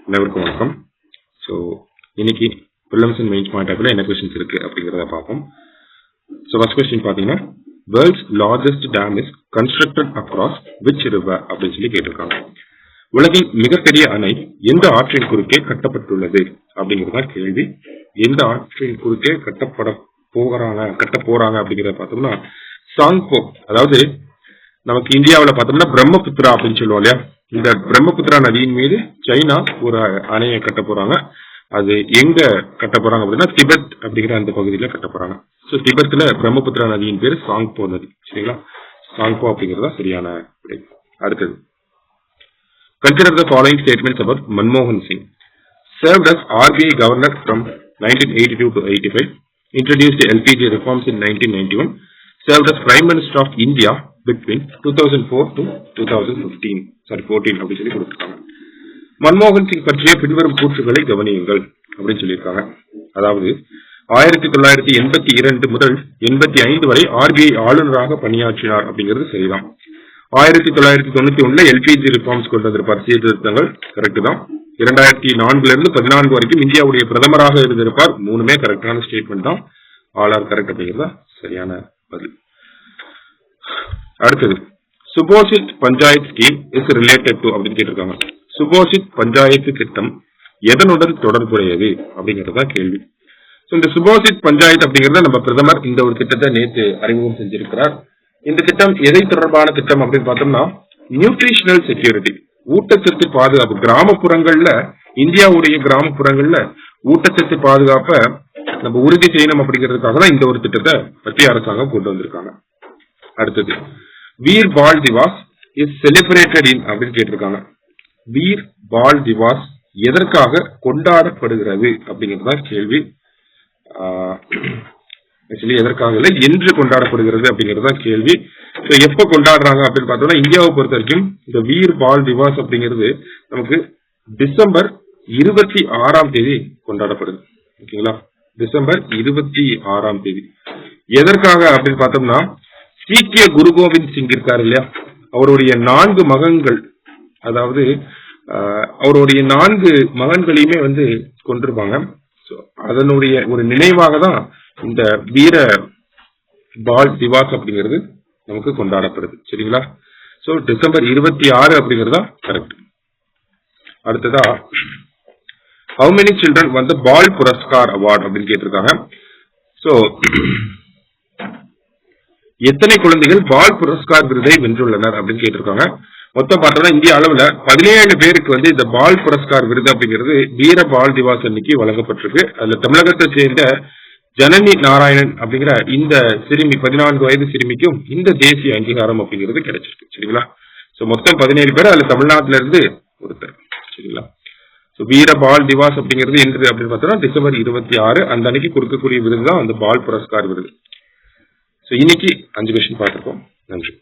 அனைவருக்கும் வணக்கம். ஸோ இன்னைக்கு ப்ரிலிம்ஸ் அண்ட் மெயின்ஸ் பாயிண்ட் ஆஃப்ல என்ன கொஸ்டின்ஸ் இருக்கு அப்படிங்கிறத பார்ப்போம். ஸோ ஃபர்ஸ்ட் கொஸ்டின் பார்த்தீங்கன்னா, world's largest dam is constructed across which river அப்படின்னு சொல்லி கேட்டிருக்காங்க. உலகின் மிகப்பெரிய அணை எந்த ஆற்றின் குறுக்கே கட்டப்பட்டுள்ளது அப்படிங்கிறதா கேள்வி. எந்த ஆற்றின் குறுக்கே கட்ட போறாங்க அப்படிங்கிறத பார்த்தோம்னா சாங்போ, அதாவது நமக்கு இந்தியாவில் பார்த்தோம்னா பிரம்மபுத்திரா அப்படின்னு சொல்லுவோம் இல்லையா, இந்த பிரம்மபுத்திரா நதியின் மீது சைனா ஒரு அணையை கட்ட போறாங்க. அது எங்க கட்ட போறாங்க அப்படின்னா திபெத் அப்படிங்கிற அந்த பகுதியில கட்ட போறாங்க. ஸோ திபெத்ல பிரம்மபுத்திரா நதியின் பேரு சாங்போ நதி. சரிங்களா, சாங்போ அப்படிங்கிறதா சரியான விடை. அடுத்தது, consider the following statements about Manmohan Singh. Served as RBI governor from 1982 to 85, introduced LPG reforms in 1991, served as Prime Minister of India between 2004 to 2015. 14 அப்படி சொல்லி கொடுத்திருக்காங்க. மன்மோகன் சிங் பற்றிய பின்வரும் கூற்றுகளை கவனியுங்கள் அப்படின்னு சொல்லியிருக்காங்க. அதாவது 1982 முதல் 85 வரை RBI ஆளுநராக பணியாற்றினார் அப்படிங்கிறது சரிதான். 1991 எல்பிஜி ரிஃபார்ம்ஸ் கொண்டு வந்திருப்பார், சீர்திருத்தங்கள், கரெக்ட் தான். 2004 இருந்து 14 வரைக்கும் இந்தியாவுடைய பிரதமராக இருந்திருப்பார். மூணுமே கரெக்டான ஸ்டேட்மெண்ட் தான். ஆல் ஆர் கரெக்ட் அப்படிங்கிறதா சரியான பதில். அடுத்தது, Suposhit panchayat scheme is related to அப்படின்னு கேட்டிருக்காங்க. சுபோஷித் பஞ்சாயத்து திட்டம் எதனுடன் தொடர்புடையது அப்படிங்கறதா கேள்வி. இந்த சுபோஷித் பஞ்சாயத்து அப்படிங்கறத நம்ம பிரதமர் இந்த ஒரு திட்டத்தை நேற்று அறிமுகம் செஞ்சிருக்கிறார். இந்த திட்டம் எதை தொடர்பான திட்டம் அப்படின்னு பார்த்தோம்னா நியூட்ரிஷனல் செக்யூரிட்டி, ஊட்டச்சத்து பாதுகாப்பு. கிராமப்புறங்கள்ல, இந்தியாவுடைய கிராமப்புறங்கள்ல ஊட்டச்சத்து பாதுகாப்பை நம்ம உறுதி செய்யணும் அப்படிங்கிறதுக்காக தான் இந்த ஒரு திட்டத்தை மத்திய அரசாங்கம் கொண்டு வந்திருக்காங்க. அடுத்தது, வீர் பால் திவாஸ் இஸ் செலிப்ரேட்டட் இன் அப்படின்னு கேட்டிருக்காங்க. வீர் பால் திவாஸ் எதற்காக கொண்டாடப்படுகிறது அப்படிங்கிறதா கேள்வி. எதற்காக இல்லை, என்று கொண்டாடப்படுகிறது அப்படிங்கறதா கேள்வி. எப்ப கொண்டாடுறாங்க அப்படின்னு பார்த்தோம்னா இந்தியாவை பொறுத்த வரைக்கும் இந்த வீர் பால் திவாஸ் அப்படிங்கிறது நமக்கு டிசம்பர் 26 கொண்டாடப்படுது. ஓகேங்களா, டிசம்பர் 26. எதற்காக அப்படின்னு பார்த்தோம்னா சீக்கிய குரு கோவிந்த் சிங் இருக்காரு இல்லையா, அவருடைய 4 மகன்கள், அதாவது அவருடைய 4 மகன்களையுமே கொண்டிருப்பாங்க. அதனுடைய ஒரு நினைவாக தான் இந்த வீர பால் திவாஸ் அப்படிங்கிறது நமக்கு கொண்டாடப்படுது. சரிங்களா, சோ டிசம்பர் 26 அப்படிங்கறதா கரெக்ட். அடுத்ததா, how many children won the Bal Puraskar award அப்படின்னு கேட்டிருக்காங்க. சோ எத்தனை குழந்தைகள் பால் புரஸ்கார் விருதை வென்றுள்ளனர் அப்படின்னு கேட்டிருக்காங்க. மொத்தம் பார்த்தோம்னா இந்திய அளவுல 17 பேருக்கு இந்த பால் புரஸ்கார் விருது அப்படிங்கிறது வீர பால் திவாஸ் அன்னைக்கு வழங்கப்பட்டிருக்கு. அதுல தமிழகத்தை சேர்ந்த ஜனனி நாராயணன் அப்படிங்கிற இந்த சிறுமி, 14 வயது சிறுமிக்கும் இந்த தேசிய அங்கீகாரம் அப்படிங்கிறது கிடைச்சிருக்கு. சரிங்களா, சோ மொத்தம் 17 பேர், அதுல தமிழ்நாட்டில இருந்து ஒருத்தர். சரிங்களா, சோ வீர பால் திவாஸ் அப்படிங்கிறது என்று அப்படின்னு பார்த்தோம்னா டிசம்பர் 26 அந்த அன்னைக்கு கொடுக்கக்கூடிய விருது தான் அந்த பால் புரஸ்கார் விருது. சோ இன்னைக்கு 5 கொஸ்டின் பார்த்திருக்கோம். நன்றி.